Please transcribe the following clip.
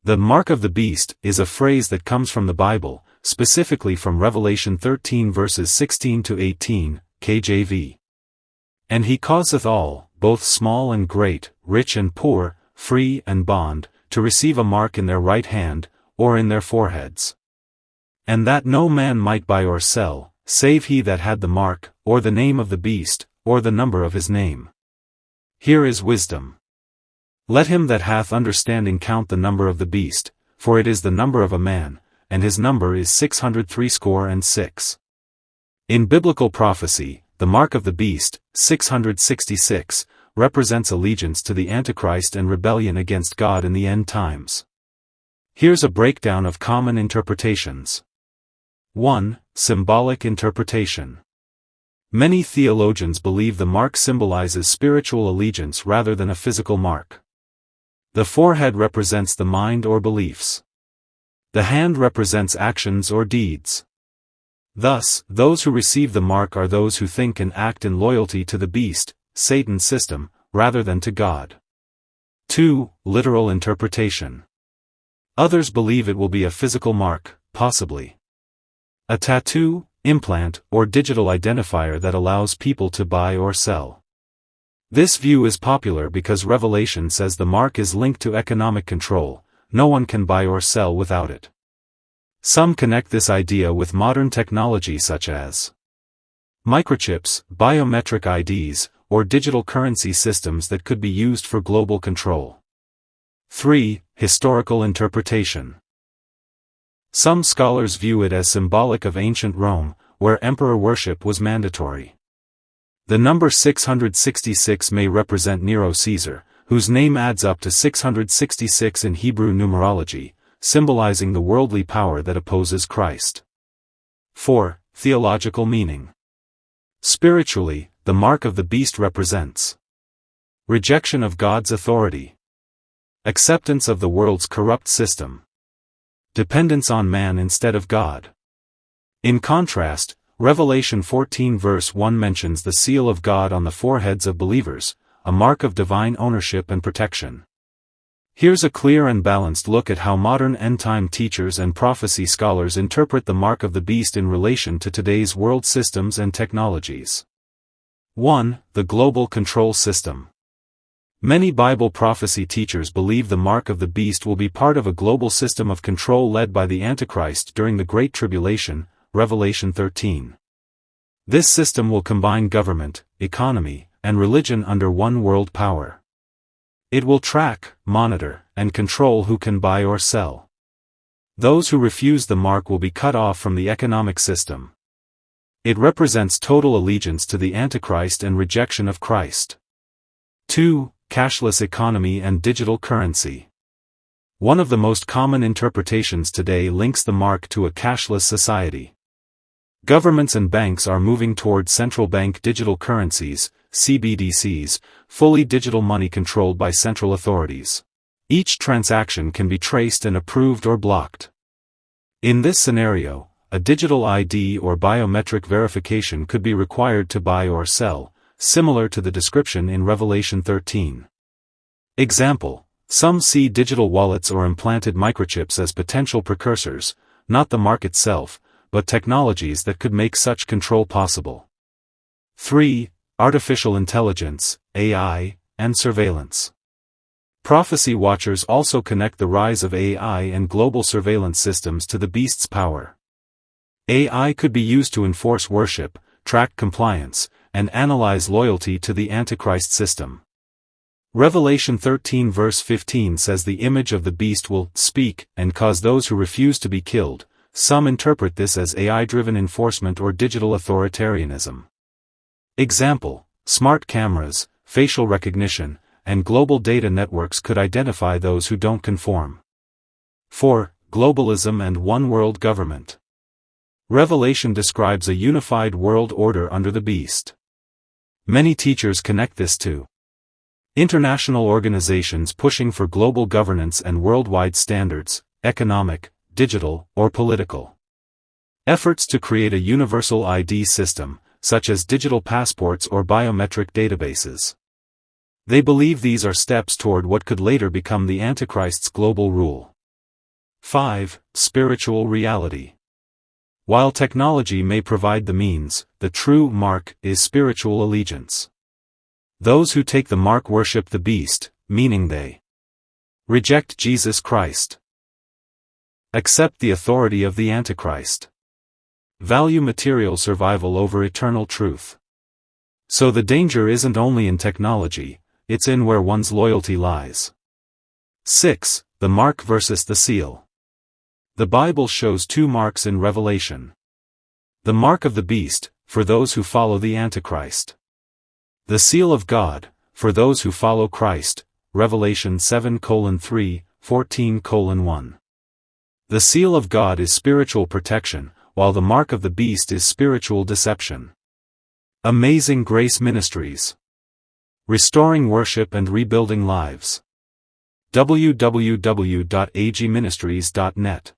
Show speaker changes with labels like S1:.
S1: The mark of the beast is a phrase that comes from the Bible, specifically from Revelation 13 verses 16 to 18, KJV. And he causeth all, both small and great, rich and poor, free and bond, to receive a mark in their right hand, or in their foreheads. And that no man might buy or sell, save he that had the mark, or the name of the beast, or the number of his name. Here is wisdom. Let him that hath understanding count the number of the beast, for it is the number of a man, and his number is 666. In biblical prophecy, the mark of the beast, 666, represents allegiance to the Antichrist and rebellion against God in the end times. Here's a breakdown of common interpretations. 1. Symbolic interpretation. Many theologians believe the mark symbolizes spiritual allegiance rather than a physical mark. The forehead represents the mind or beliefs. The hand represents actions or deeds. Thus, those who receive the mark are those who think and act in loyalty to the beast, Satan's system, rather than to God. 2. Literal interpretation. Others believe it will be a physical mark, possibly a tattoo, implant, or digital identifier that allows people to buy or sell. This view is popular because Revelation says the mark is linked to economic control, no one can buy or sell without it. Some connect this idea with modern technology such as microchips, biometric IDs, or digital currency systems that could be used for global control. 3. Historical interpretation. Some scholars view it as symbolic of ancient Rome, where emperor worship was mandatory. The number 666 may represent Nero Caesar, whose name adds up to 666 in Hebrew numerology, symbolizing the worldly power that opposes Christ. 4. Theological meaning. Spiritually, the mark of the beast represents rejection of God's authority, acceptance of the world's corrupt system, dependence on man instead of God. In contrast, Revelation 14 verse 1 mentions the seal of God on the foreheads of believers, a mark of divine ownership and protection. Here's a clear and balanced look at how modern end-time teachers and prophecy scholars interpret the mark of the beast in relation to today's world systems and technologies. 1. The global control system. Many Bible prophecy teachers believe the mark of the beast will be part of a global system of control led by the Antichrist during the Great Tribulation, Revelation 13. This system will combine government, economy, and religion under one world power. It will track, monitor, and control who can buy or sell. Those who refuse the mark will be cut off from the economic system. It represents total allegiance to the Antichrist and rejection of Christ. 2. Cashless economy and digital currency. One of the most common interpretations today links the mark to a cashless society. Governments and banks are moving toward central bank digital currencies, CBDCs, fully digital money controlled by central authorities. Each transaction can be traced and approved or blocked. In this scenario, a digital ID or biometric verification could be required to buy or sell, similar to the description in Revelation 13. Example: some see digital wallets or implanted microchips as potential precursors, not the mark itself, but technologies that could make such control possible. 3. Artificial intelligence, AI, and surveillance. Prophecy watchers also connect the rise of AI and global surveillance systems to the beast's power. AI could be used to enforce worship, track compliance, and analyze loyalty to the Antichrist system. Revelation 13 verse 15 says the image of the beast will speak and cause those who refuse to be killed. Some interpret this as AI-driven enforcement or digital authoritarianism. Example: smart cameras, facial recognition, and global data networks could identify those who don't conform. 4. Globalism and one-world government. Revelation describes a unified world order under the beast. Many teachers connect this to international organizations pushing for global governance and worldwide standards, economic, digital, or political. Efforts to create a universal ID system, such as digital passports or biometric databases. They believe these are steps toward what could later become the Antichrist's global rule. 5. Spiritual reality. While technology may provide the means, the true mark is spiritual allegiance. Those who take the mark worship the beast, meaning they reject Jesus Christ, accept the authority of the Antichrist, value material survival over eternal truth. So the danger isn't only in technology, it's in where one's loyalty lies. 6. The mark versus the seal. The Bible shows two marks in Revelation. The mark of the beast, for those who follow the Antichrist. The seal of God, for those who follow Christ, Revelation 7:3, 14:1. The seal of God is spiritual protection, while the mark of the beast is spiritual deception. Amazing Grace Ministries. Restoring worship and rebuilding lives. www.agministries.net